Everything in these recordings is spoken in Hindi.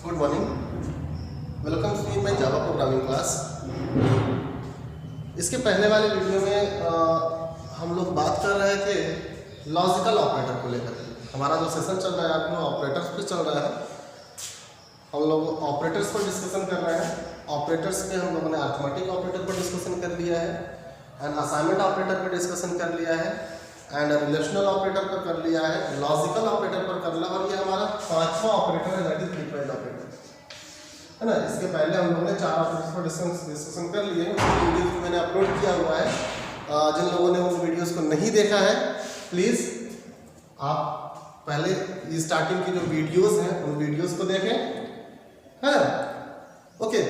Good morning, welcome to my Java programming class. इसके पहले वाले वीडियो में हम लोग बात कर रहे थे लॉजिकल ऑपरेटर को लेकर। हमारा जो सेशन चल रहा है आपको ऑपरेटर्स पे चल रहा है। हम लोग ऑपरेटर्स पर डिस्कशन कर रहे हैं। ऑपरेटर्स में हम लोगों ने अरिथमेटिक ऑपरेटर पर डिस्कशन कर लिया है, एंड असाइनमेंट ऑपरेटर पर डिस्कशन कर लिया है, एंड रिलेशनल ऑपरेटर पर कर लिया है, लॉजिकल ऑपरेटर पर कर लिया, और ये हमारा पांचवा ऑपरेटर है, दैट इज बिटवाइज ऑपरेटर, है ना। इसके पहले हम लोगों ने 4 ऑपरेटर्स पर डिस्कशन कर लिए हैं। उसकी वीडियो मैंने अपलोड किया हुआ है। जिन लोगों ने उन वीडियोस को नहीं देखा है, प्लीज़ आप पहले स्टार्टिंग की जो वीडियोस हैं उन वीडियोस को देखें, है ना। ओके,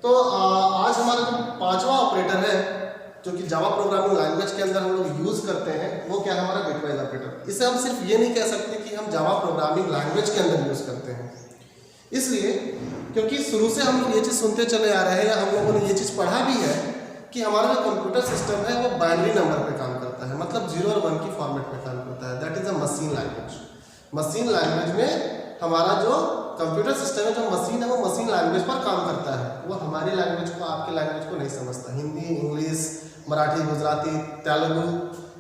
तो आज हमारा जो पांचवा ऑपरेटर है जो कि जावा प्रोग्रामिंग लैंग्वेज के अंदर हम लोग यूज़ करते हैं, वो क्या है, हमारा बिटवाइज ऑपरेटर। इसे हम सिर्फ ये नहीं कह सकते कि हम जावा प्रोग्रामिंग लैंग्वेज के अंदर यूज़ करते हैं, इसलिए क्योंकि शुरू से हम लोग ये चीज़ सुनते चले आ रहे हैं, या हम लोगों ने ये चीज़ पढ़ा भी है कि हमारा जो कंप्यूटर सिस्टम है वो बाइनरी नंबर पे काम करता है, मतलब 0 और 1 की फॉर्मेट में काम करता है। That is a machine language. Machine language में हमारा जो कंप्यूटर सिस्टम है, जो मशीन है, वो मशीन लैंग्वेज पर काम करता है। वो हमारी लैंग्वेज को, आपकी लैंग्वेज को नहीं समझता। हिंदी, इंग्लिश, मराठी, गुजराती, तेलुगु,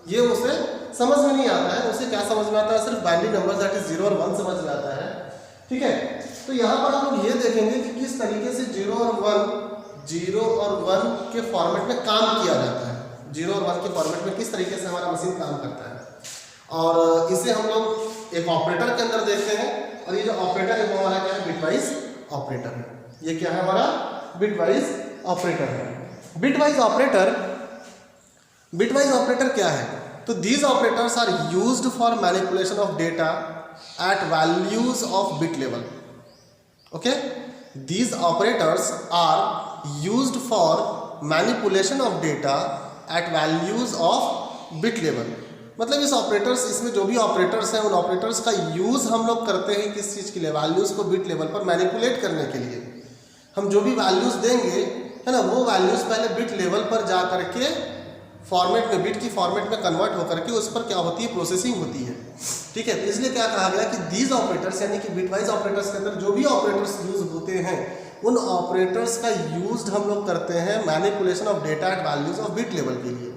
ये उसे समझ में नहीं आता है। उसे क्या समझ में आता है, सिर्फ बाइनरी नंबर दैट इज 0 और 1 समझ में आता है। ठीक है, तो यहाँ पर हम लोग ये देखेंगे कि किस तरीके से 0 और 1 के फॉर्मेट में काम किया जाता है। 0 और 1 के फॉर्मेट में किस तरीके से हमारा मशीन काम करता है, और इसे हम लोग एक ऑपरेटर के अंदर देखते हैं। और ये जो ऑपरेटर है वो हमारा क्या है, बिटवाइज ऑपरेटर है। ये क्या है, हमारा बिटवाइज ऑपरेटर है। बिटवाइज ऑपरेटर क्या है, तो these operators are used for manipulation of data at values of bit level. Okay, these operators are used for manipulation of data at values of bit level. मतलब इस ऑपरेटर्स, इसमें जो भी ऑपरेटर्स हैं, उन ऑपरेटर्स का यूज हम लोग करते हैं किस चीज़ के लिए, वैल्यूज को बिट लेवल पर मैनिपुलेट करने के लिए। हम जो भी वैल्यूज देंगे, है ना, वो वैल्यूज पहले बिट लेवल पर जा करके फॉर्मेट में, बिट की फॉर्मेट में कन्वर्ट होकर के उस पर क्या होती है, प्रोसेसिंग होती है। ठीक है, तो इसलिए क्या कहा गया कि दीज ऑपरेटर्स, यानी कि बिटवाइज ऑपरेटर्स के अंदर जो भी ऑपरेटर्स यूज होते हैं, उन ऑपरेटर्स का यूज हम लोग करते हैं manipulation of data at values of bit level के लिए।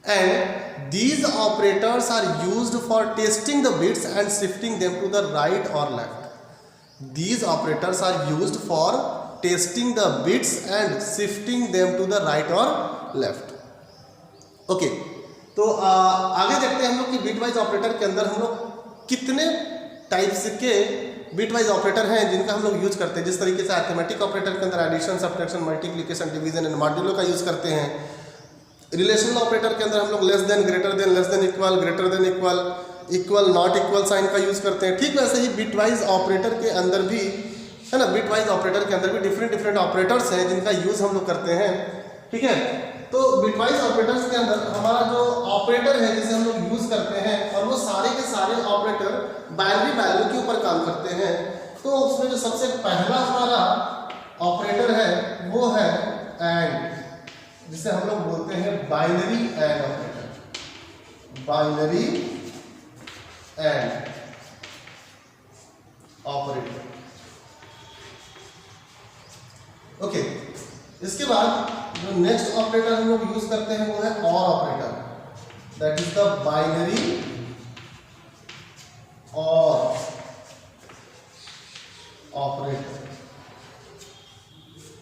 And these operators are used for testing the bits and shifting them to the right और left. These operators are used for testing the bits and shifting them to the right और लेफ्ट। ओके, तो आगे देखते हैं हम लोग कि बिटवाइज ऑपरेटर के अंदर हम लोग कितने टाइप्स के बिटवाइज ऑपरेटर हैं जिनका हम लोग यूज करते हैं। जिस तरीके से अरिथमेटिक ऑपरेटर के अंदर addition, subtraction, multiplication, division and modulo का यूज करते हैं। रिलेशनल ऑपरेटर के अंदर हम लोग less than, greater than, less than equal, greater than equal, equal, not equal sign का यूज करते हैं। ठीक वैसे ही बिटवाइज ऑपरेटर के अंदर भी, है ना, बिटवाइज ऑपरेटर के अंदर भी डिफरेंट ऑपरेटर्स हैं जिनका यूज हम लोग करते हैं। ठीक है, तो बिटवाइज ऑपरेटर्स के अंदर हमारा जो ऑपरेटर है जिसे हम लोग यूज करते हैं, और वो सारे के सारे ऑपरेटर बाइनरी वैल्यू के ऊपर काम करते हैं। तो उसमें जो सबसे पहला हमारा ऑपरेटर है वो है एंड, जिसे हम लोग बोलते हैं binary AND operator. Binary AND operator. Okay, इसके बाद जो नेक्स्ट ऑपरेटर हम लोग यूज करते हैं वो है और operator. That is the binary OR operator.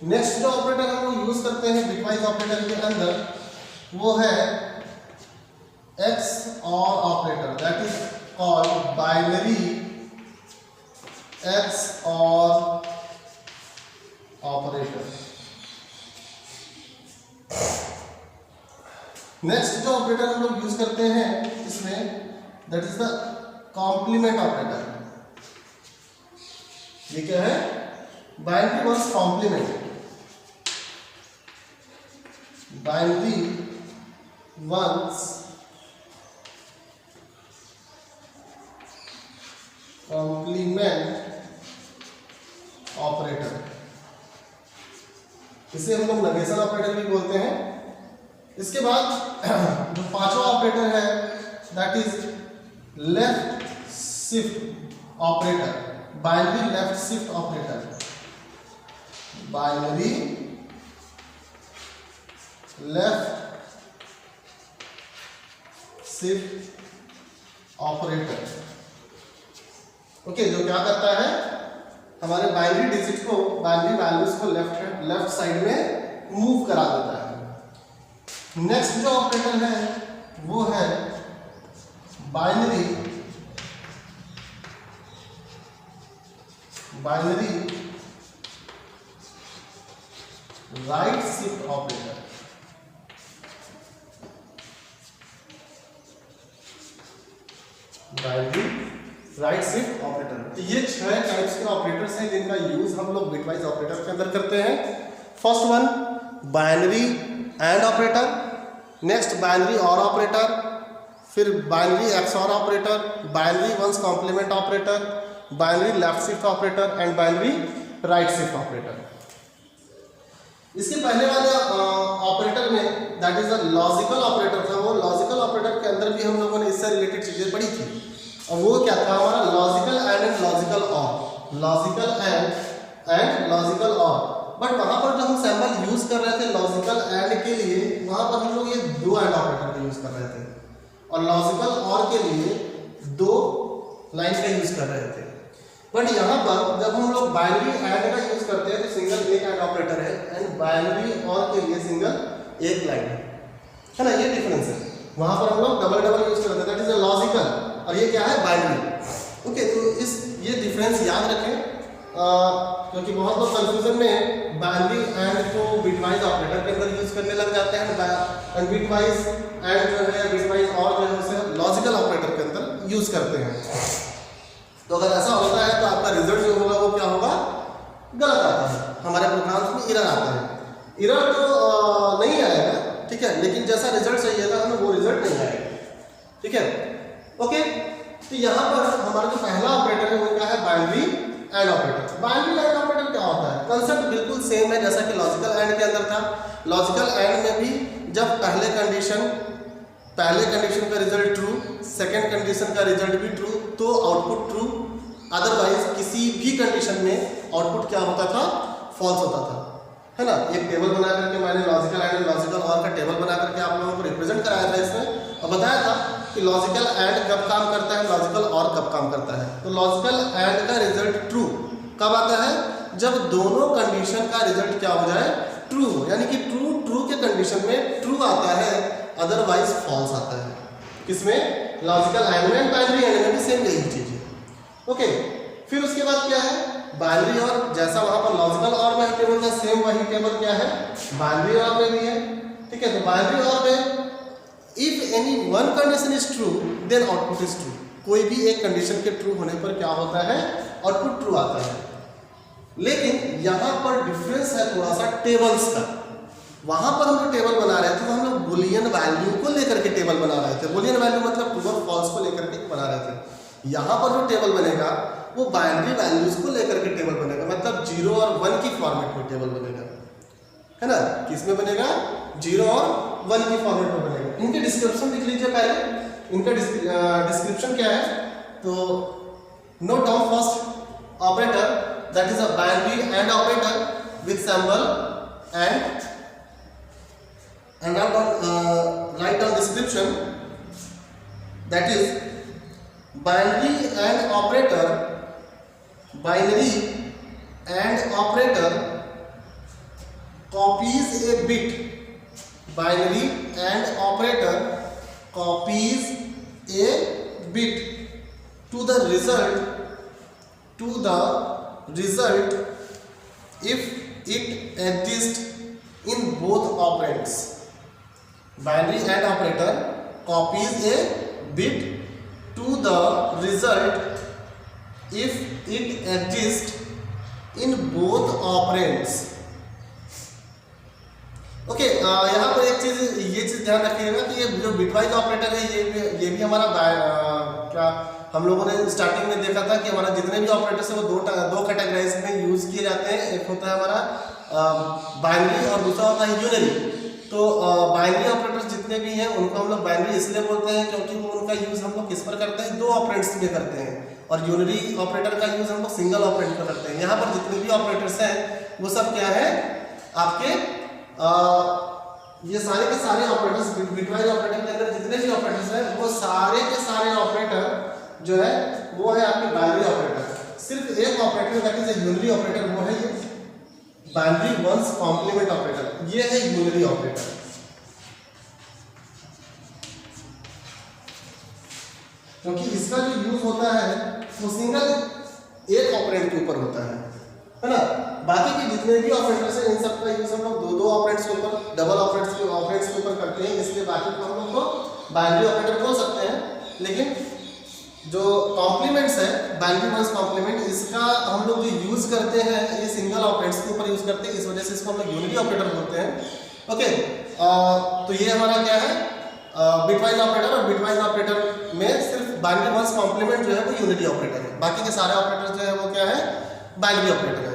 Next जो ऑपरेटर हम लोग यूज करते हैं बिटवाइज ऑपरेटर के अंदर वो है XOR operator. That is called binary XOR operator. Next जो ऑपरेटर हम लोग यूज करते हैं इसमें, that is the complement operator. ये क्या है, बाइनरी वर्स complement. Binary one's complement operator. इसे हम लोग नेगेशन ऑपरेटर भी बोलते हैं। इसके बाद जो पांचवा ऑपरेटर है that is left shift operator. Binary left shift operator, binary left shift operator. Okay, जो क्या करता है, हमारे बाइनरी डिजिट को, बाइनरी वैल्यूज को लेफ्ट साइड में मूव करा देता है। नेक्स्ट जो ऑपरेटर है वो है binary right shift operator. Binary right shift operator. तो ये 6 टाइप्स के ऑपरेटर्स हैं जिनका यूज हम लोग बिटवाइज ऑपरेटर के अंदर करते हैं। First one binary AND operator, next binary OR operator, फिर binary XOR operator, binary one's complement operator, binary left shift operator and binary right shift operator. इसके पहले वाले ऑपरेटर में that is a logical operator था, वो लॉजिकल ऑपरेटर के अंदर भी हम लोगों ने इससे रिलेटेड चीजें पढ़ी थी। और वो क्या था हमारा, लॉजिकल एंड लॉजिकल और, लॉजिकल एंड लॉजिकल और। बट वहां पर जो हम सैंपल यूज कर रहे थे लॉजिकल एंड के लिए, वहां पर हम लोग ये 2 एंड ऑपरेटर का यूज कर रहे थे, और लॉजिकल और के लिए 2 लाइन का यूज कर रहे थे। बट यहाँ पर जब हम लोग बाइनरी एंड का यूज करते हैं तो सिंगल एक एंड ऑपरेटर है, एंड बाइनरी और के लिए सिंगल एक लाइन है ना, ये डिफरेंस है। वहां पर हम लोग डबल यूज करते हैं, दैट इज अ लॉजिकल, और ये क्या है, बाइनरी। ओके, तो ये डिफरेंस याद रखें, क्योंकि बहुत लोग कंफ्यूजन में बाइनरी एंड को बिटवाइज ऑपरेटर के अंदर यूज करने लग जाते हैं, एंड बिटवाइज एंड जो है बिटवाइज और जो है उसे लॉजिकल ऑपरेटर के अंदर यूज करते हैं। तो अगर ऐसा होता है तो आपका रिजल्ट जो होगा वो क्या होगा, गलत आता है, हमारे प्रोग्राम्स में एरर आता है। एरर तो नहीं आएगा, ठीक है, लेकिन जैसा रिजल्ट चाहिए था हमें वो रिजल्ट नहीं आएगा, ठीक है। ओके, तो यहाँ पर हमारा जो पहला ऑपरेटर है वो क्या है, binary AND operator. Binary AND operator क्या होता है, कंसेप्ट बिल्कुल सेम है जैसा कि लॉजिकल एंड के अंदर था। लॉजिकल एंड में भी जब पहले कंडीशन का रिजल्ट ट्रू, सेकंड कंडीशन का रिजल्ट भी ट्रू, तो आउटपुट ट्रू, अदरवाइज किसी भी कंडीशन में आउटपुट क्या होता था, फॉल्स होता था, है ना। एक टेबल बना करके मैंने लॉजिकल एंड लॉजिकल और का टेबल बना करके आप लोगों को रिप्रेजेंट कराया था इसमें, और बताया था कि लॉजिकल एंड कब काम करता है, लॉजिकल और कब काम करता है। तो लॉजिकल एंड का रिजल्ट ट्रू कब आता है, जब दोनों कंडीशन का रिजल्ट क्या हो जाए, ट्रू, यानी कि ट्रू के कंडीशन में ट्रू आता है, अदरवाइज फॉल्स आता है। किसमें, लॉजिकल एंड में, बाइनरी एंड में भी सेम यही चीज है। ओके, फिर उसके बाद क्या है, बाइनरी और, जैसा वहां पर लॉजिकल और में टेबल था, सेम वही टेबल क्या है, बाइनरी और में भी है, ठीक है। तो बाइनरी और में if any one condition is true then output is true, कोई भी एक कंडीशन के ट्रू होने पर क्या होता है, आउटपुट ट्रू आता है। लेकिन यहाँ पर डिफरेंस है थोड़ा सा टेबल्स का। वहां पर हम जो टेबल बना रहे थे तो हम लोग बुलियन वैल्यू को लेकर के टेबल बना रहे थे, बुलियन वैल्यू मतलब ट्रू और फॉल्स को लेकर के बना रहे थे। यहाँ पर जो टेबल बनेगा वो बाइनरी वैल्यूज को लेकर के टेबल बनेगा, मतलब 0 और 1 की फॉर्मेट में टेबल बनेगा, है ना। किसमें बनेगा, 0 और 1 की फॉर्मेट में बनेगा। इनके डिस्क्रिप्शन लिख लीजिए पहले, इनका डिस्क्रिप्शन क्या है। तो note down first operator that is a binary AND operator with symbol and write down description, that is binary and operator copies a bit, binary and operator copies a bit to the result if it exists in both operands. Binary and operator copies a bit to the result if it exists in both operands. Okay, यहाँ पर एक चीज, ये चीज ध्यान रखिएगा कि ये जो बिटवाइज ऑपरेटर है ये भी हमारा क्या हम लोगों ने स्टार्टिंग में देखा था कि हमारा जितने भी ऑपरेटर्स है वो दो कैटेगराइज में यूज किए जाते हैं। एक होता है हमारा बाइनरी और दूसरा होता है यूनरी। तो बाइनरी ऑपरेटर्स जितने भी हैं उनको हम लोग बाइनरी इसलिए बोलते हैं क्योंकि वो उनका यूज़ हम लोग किस पर करते हैं, 2 ऑपरेंड्स में करते हैं, और यूनरी ऑपरेटर का यूज़ हम लोग सिंगल ऑपरेंड पर करते हैं। यहाँ पर जितने भी ऑपरेटर्स हैं वो सब क्या है आपके ये सारे के सारे ऑपरेटर्स, बिटवाइज ऑपरेटर के अंदर जितने भी ऑपरेटर्स हैं वो सारे के सारे ऑपरेटर जो है वो है आपके बाइनरी ऑपरेटर। सिर्फ एक operator that is a unary operator, वो है ये बाइनरी वंस कॉम्प्लीमेंट ऑपरेटर, ये है यूनरी ऑपरेटर। क्योंकि इसका जो यूज होता है वो सिंगल एक ऑपरेंड के ऊपर होता है ना। बाकी के जितने भी ऑपरेटर्स हैं इन सब का यूज हम लोग 2 ऑपरेंड्स के ऊपर, डबल ऑपरेंड्स के ऊपर करते हैं, इसलिए बाकी को हम लोग को बाइनरी ऑपरेटर बोल सकते हैं। लेकिन जो कॉम्प्लीमेंट्स है बाइनरी वंस कॉम्प्लीमेंट, इसका हम लोग जो यूज करते हैं ये सिंगल ऑपरेंड्स के ऊपर यूज करते हैं, इस वजह से इसको हम लोग यूनिटी ऑपरेटर बोलते हैं। ओके, तो ये हमारा क्या है बिटवाइज ऑपरेटर, और बिटवाइज ऑपरेटर में सिर्फ बाइनरी वंस कॉम्प्लीमेंट जो है वो यूनिटी ऑपरेटर है, बाकी के सारे ऑपरेटर जो है वो क्या है बाइनरी ऑपरेटर है।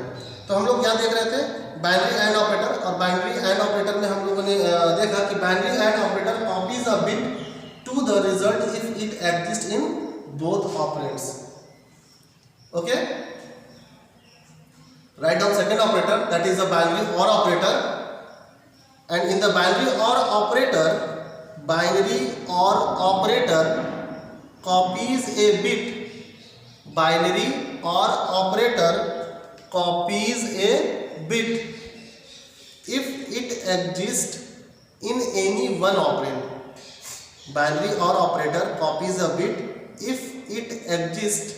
तो हम लोग क्या देख रहे थे, बाइनरी एंड ऑपरेटर, और बाइनरी एंड ऑपरेटर में हम लोगों ने देखा कि binary AND operator copies a bit to the result if it exist in both operands. Okay, write down second operator, that is the binary OR operator, and in the binary OR operator copies a bit, binary OR operator copies a bit if it exists in any one operand. Binary OR operator copies a bit if it exists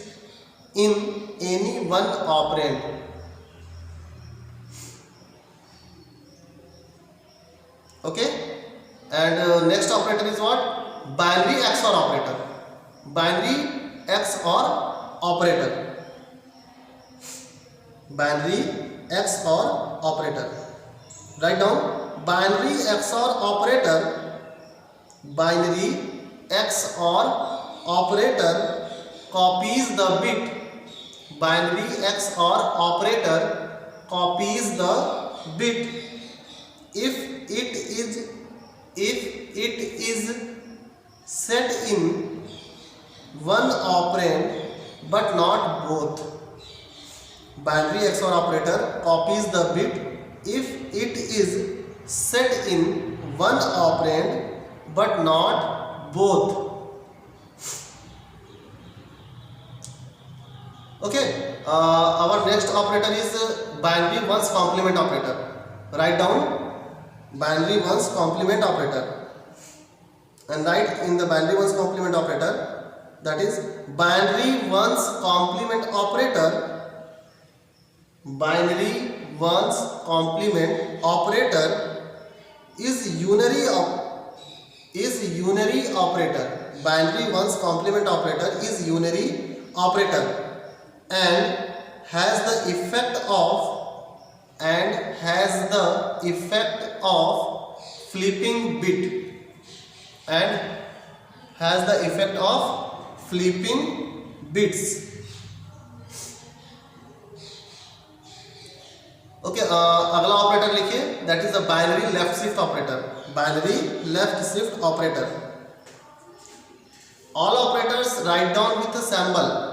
in any one operand. Okay, and next operator is what? Binary XOR operator. Binary XOR operator. Binary XOR operator. Write down binary XOR operator. Binary XOR operator copies the bit. Binary XOR operator copies the bit if it is set in one operand but not both. Binary XOR operator copies the bit if it is set in one operand but not both. Okay, our next operator is binary ones complement operator. Write down binary ones complement operator and write in the binary ones complement operator, that is binary ones complement operator. Binary ones complement operator is unary operator. Binary ones complement operator is unary operator and has the effect of flipping bit, and has the effect of flipping bits. Okay, अगला ऑपरेटर लिखिए, that is the binary left shift operator. Binary left shift operator. All operators write down with a symbol.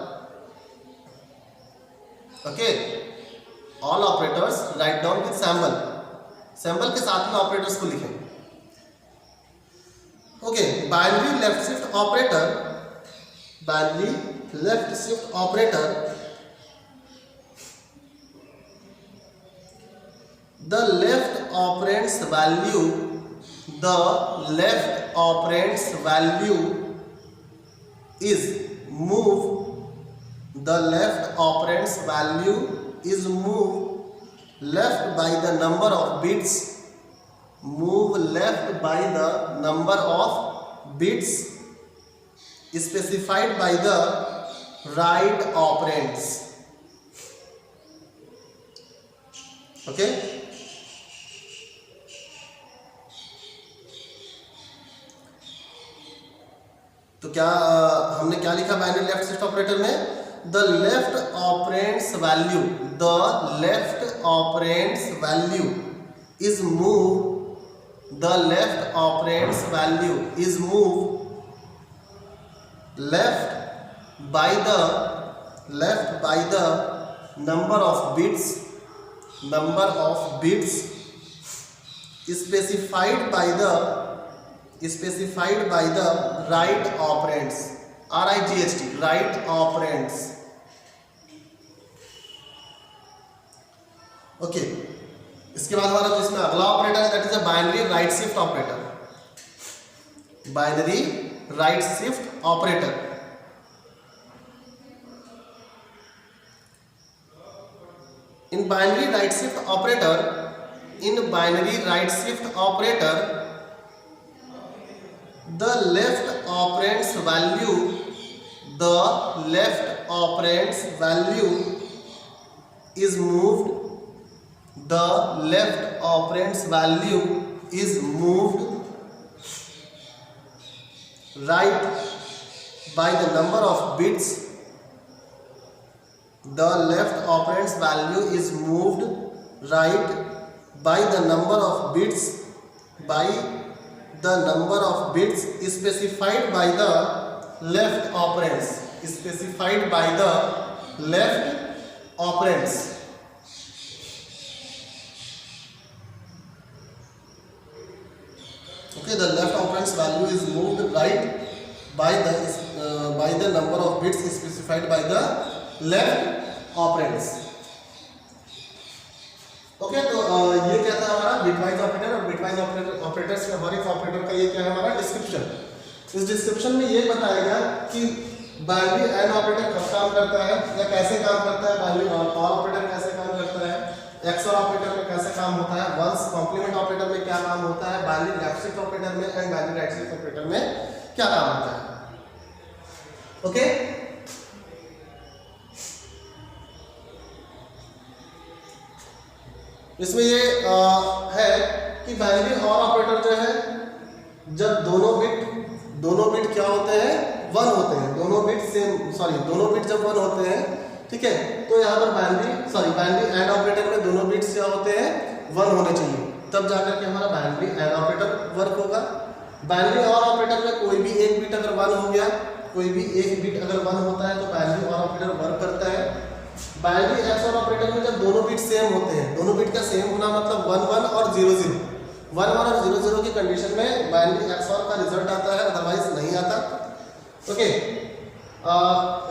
Okay, all operators write down with symbol. symbol के साथ में ऑपरेटर्स को लिखें. Okay, binary left shift operator. Binary left shift operator, the left operand's value is moved. The left operand's value is moved left by the number of bits. Move left by the number of bits specified by the right operands. Okay, तो क्या हमने क्या लिखा बाइनरी लेफ्ट शिफ्ट ऑपरेटर में? The left operand's value is moved the left operand's value is moved left by the number of bits specified by the right operands, RIGHT, right operands. Okay इसके बाद हमारा जो इसमें अगला ऑपरेटर है that is a binary right shift operator. Binary right shift operator. In binary right shift operator, the left operand's value is moved. The left operand's value is moved right by the number of bits. The left operand's value is moved right by the number of bits specified by the left operands. Okay, the left operand's value is moved right by the number of bits specified by the left operands. Okay तो ये क्या था हमारा बिटवाइज ऑपरेटर. और बिटवाइज ऑपरेटर्स में हर एक ऑपरेटर का ये क्या है हमारा डिस्क्रिप्शन. इस डिस्क्रिप्शन में ये बताया गया कि बाइनरी एंड ऑपरेटर कब काम करता है या कैसे काम करता है, बाइनरी और ऑपरेटर कैसे काम करता है, एक्सओर ऑपरेटर में कैसे काम होता है, वंस कॉम्प्लीमेंट ऑपरेटर में क्या काम होता है, बाइनरी लेफ्ट शिफ्ट ऑपरेटर में and binary right shift operator में क्या काम होता है. ओके इसमें ये है कि बाइनरी और ऑपरेटर जो है जब दोनों बिट क्या होते हैं 1 होते हैं. दोनों बिट जब 1 होते हैं ठीक है तो यहाँ पर बाइनरी एंड ऑपरेटर में दोनों बिट्स क्या होते हैं 1 होने चाहिए तब जाकर के हमारा बाइनरी एंड ऑपरेटर वर्क होगा. बाइनरी और ऑपरेटर में कोई भी एक बिट अगर 1 हो गया, कोई भी एक बिट अगर 1 होता है तो बाइनरी और ऑपरेटर वर्क करता है. बाइनरी एक्सओर ऑपरेटर में जब दोनों बिट सेम होते हैं, दोनों बिट का सेम होना मतलब 1 1 और 0 0, 1 1 और 0 0 की कंडीशन में बाइनरी एक्सओर का रिजल्ट आता है, अदरवाइज नहीं आता. ओके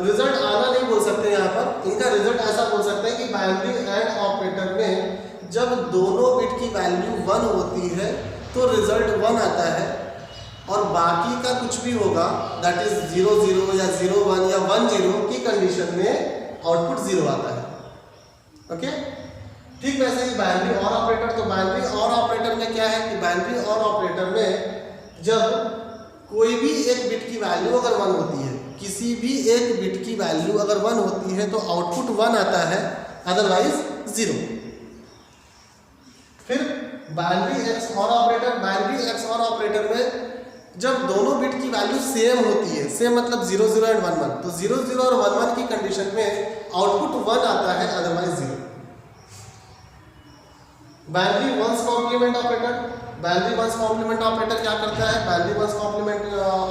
रिजल्ट आना नहीं बोल सकते यहाँ पर, इनका रिजल्ट ऐसा बोल सकते हैं कि बाइनरी एंड ऑपरेटर में जब दोनों बिट की वैल्यू 1 होती है तो रिजल्ट 1 आता है और बाकी का कुछ भी होगा दैट इज 0 0 या 0 1 या 1 0 की कंडीशन में आउटपुट 0 आता है. ओके ठीक वैसे ही बाइनरी और ऑपरेटर. तो बाइनरी और ऑपरेटर में क्या है कि बाइनरी और ऑपरेटर में जब कोई भी एक बिट की वैल्यू अगर 1 होती है, किसी भी एक बिट की वैल्यू अगर 1 होती है तो आउटपुट 1 आता है, अदरवाइज 0. फिर बाइनरी एक्स और ऑपरेटर में जब दोनों बिट की वैल्यू सेम होती है, सेम मतलब 0 0 एंड 1 1, तो 0 0 और 1 1 की कंडीशन में आउटपुट 1 आता है, otherwise 0. Binary one's complement operator क्या करता है? बाइनरी वंस कॉम्प्लीमेंट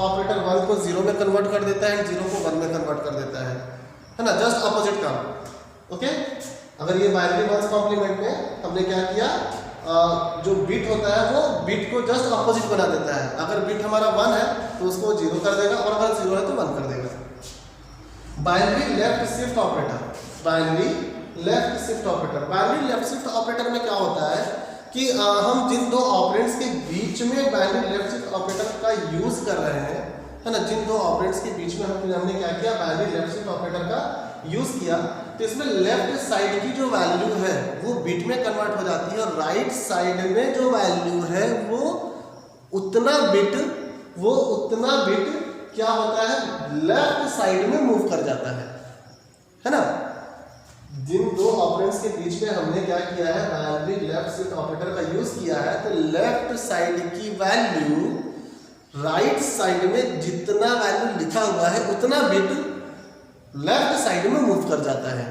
ऑपरेटर 1 को 0 में कन्वर्ट कर देता है एंड 0 को 1 में कन्वर्ट कर देता है ना, जस्ट अपोजिट काम. ओके अगर ये बाइनरी वंस कॉम्प्लीमेंट में हमने क्या किया, जो बिट होता है वो बिट को जस्ट अपोजिट बना देता है. अगर बिट हमारा 1 है तो उसको 0 कर देगा और अगर 0 है तो 1 कर देगा. बाइनरी लेफ्ट शिफ्ट ऑपरेटर में क्या होता है कि हम जिन दो ऑपरेंड्स के बीच में बाइनरी लेफ्ट शिफ्ट ऑपरेटर का यूज कर रहे हैं है ना, जिन दो ऑपरेंड्स के बीच में हमने क्या किया, बाइनरी लेफ्ट शिफ्ट ऑपरेटर का यूज किया, तो इसमें लेफ्ट साइड की जो वैल्यू है वो बिट में कन्वर्ट हो जाती है और राइट साइड में जो वैल्यू है वो उतना बिट क्या होता है, लेफ्ट साइड में मूव कर जाता है ना. जिन दो ऑपरेंड्स के बीच में हमने क्या किया है, बाइनरी लेफ्ट शिफ्ट ऑपरेटर का यूज किया है, तो लेफ्ट साइड की वैल्यू राइट साइड में जितना वैल्यू लिखा हुआ है उतना बिट लेफ्ट साइड में मूव कर जाता है.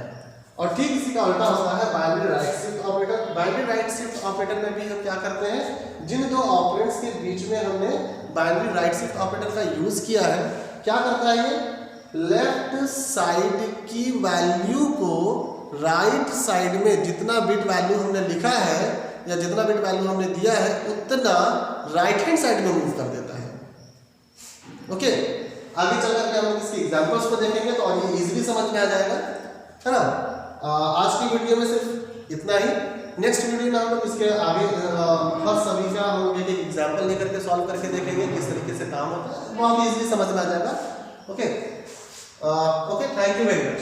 और ठीक इसी का उल्टा होता है binary right shift operator. Binary right shift operator में भी हम क्या करते हैं, जिन दो ऑपरेंड्स के बीच में हमने बाइनरी राइट शिफ्ट ऑपरेटर का यूज किया है, क्या करता है ये, लेफ्ट साइड की वैल्यू को राइट साइड में जितना बिट वैल्यू हमने लिखा है या जितना बिट वैल्यू हमने दिया है उतना राइट हैंड साइड में मूव कर देता है। ओके, आगे चल करके हम इसके एग्जांपल्स को देखेंगे तो और ये इजीली समझ में आ जाएगा, है ना। आज की वीडियो में सिर्फ इतना ही। नेक्स्ट वीडियो में हम लोग इसके आगे हर सभी का हम एक एग्जांपल लेकर के सॉल्व करके देखेंगे किस तरीके से काम होता है, बहुत इजीली समझ में आ जाएगा। Okay, thank you very much.